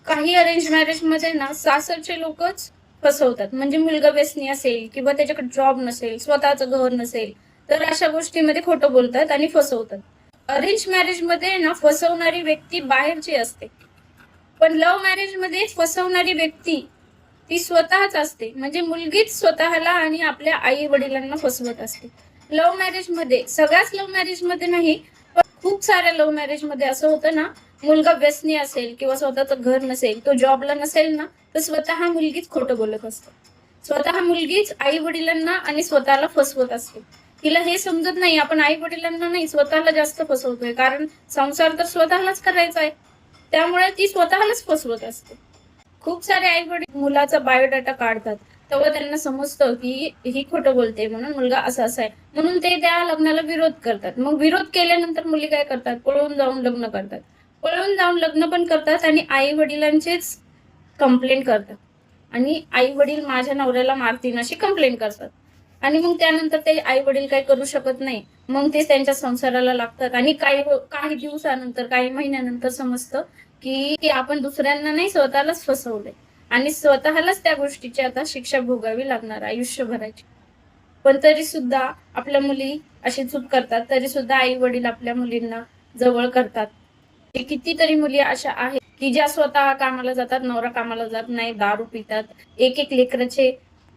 काही arrange marriage मध्ये ना सासरचे लोकच फसवतात. म्हणजे मुलगा व्यसनी असेल किंवा त्याच्याकडे जॉब नसेल, स्वतःचं घर नसेल, तर अशा गोष्टीमध्ये खोटं बोलतात आणि फसवतात. अरेंज मॅरेज मध्ये ना फसवणारी व्यक्ती बाहेरची असते, पण लव्ह मॅरेज मध्ये फसवणारी व्यक्ती ती स्वतःच असते. म्हणजे मुलगीच स्वतःला आणि आपल्या आई वडिलांना फसवत असते. लव्ह मॅरेज मध्ये, सगळ्याच लव्ह मॅरेज मध्ये नाही, पण खूप साऱ्या लव्ह मॅरेज मध्ये असं होतं ना, मुलगा व्यसनी असेल किंवा स्वतःचं घर नसेल, तो जॉबला नसेल ना, तर स्वतः मुलगीच खोटं बोलत असते. स्वतः मुलगीच आई वडिलांना आणि स्वतःला फसवत असते. तिला हे समजत नाही, आपण आई वडिलांना नाही, स्वतःला जास्त फसवतोय. कारण संसार तर स्वतःलाच करायचा आहे. त्यामुळे ती स्वतःलाच फसवत असते. खूप सारे आई वडील मुलाचा बायोडाटा काढतात, तेव्हा त्यांना समजतं की ही खोटं बोलते, म्हणून मुलगा असा असा आहे, म्हणून ते त्या लग्नाला विरोध करतात. मग विरोध केल्यानंतर मुली काय करतात, पळून जाऊन लग्न करतात. पळून जाऊन लग्न पण करतात आणि आई वडिलांचेच कंप्लेंट करतात. आणि आई वडील माझ्या नवऱ्याला मारतील अशी कंप्लेंट करतात. आणि मग त्यानंतर ते आई वडील काही करू शकत नाही. मग ते त्यांच्या संसाराला लागतात आणि काही दिवसानंतर, काही महिन्यानंतर समजतं की आपण दुसऱ्यांना नाही, स्वतःलाच फसवलंय. आणि स्वतःलाच त्या गोष्टीची आता शिक्षा भोगावी लागणार आयुष्यभराची. पण तरी सुद्धा आपल्या मुली अशी चूक करतात, तरी सुद्धा आई वडील आपल्या मुलींना जवळ करतात. कितीतरी मुली अशा आहेत की ज्या स्वतः कामाला जातात, नवरा कामाला जात नाही, दारू पितात, एक एक लेकराचे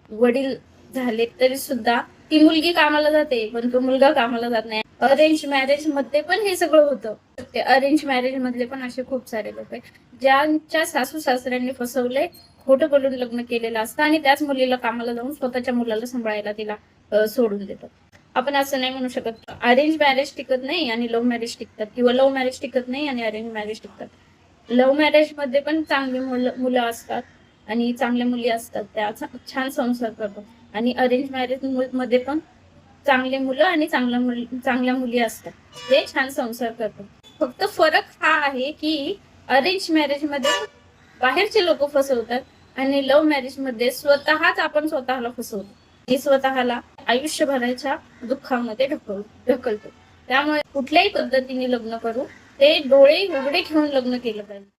वडील झाले तरी सुद्धा ती मुलगी कामाला जाते, पण तो मुलगा कामाला जात नाही. अरेंज मॅरेज मध्ये पण हे सगळं होतं. ते अरेंज मॅरेज मधले पण असे खूप सारे लोक आहेत, ज्यांच्या सासू सासऱ्यांनी फसवले, खोटं बोलून लग्न केलेलं असतं आणि त्याच मुलीला कामाला जाऊन स्वतःच्या मुलाला सांभाळायला तिला सोडून देतात. आपण असं नाही म्हणू शकत अरेंज मॅरेज टिकत नाही आणि लव्ह मॅरेज टिकतात, किंवा लव्ह मॅरेज टिकत नाही आणि अरेंज मॅरेज टिकतात. लव्ह मॅरेज मध्ये पण चांगली मुलं असतात आणि चांगल्या मुली असतात, त्या छान संसार करतात. आणि अरेंज मॅरेज मध्ये पण चांगली मुलं आणि चांगल्या मुली असतात, ते छान संसार करतात. फक्त फरक हा आहे की अरेंज मॅरेज मध्ये बाहेरचे लोक फसवतात आणि लव्ह मॅरेज मध्ये स्वतःच आपण स्वतःला फसवतो आणि स्वतःला आयुष्यभराच्या दुःखामध्ये ढकलतो. त्यामुळे कुठल्याही पद्धतीने लग्न करू, ते डोळे उघडे ठेवून लग्न केलं पाहिजे.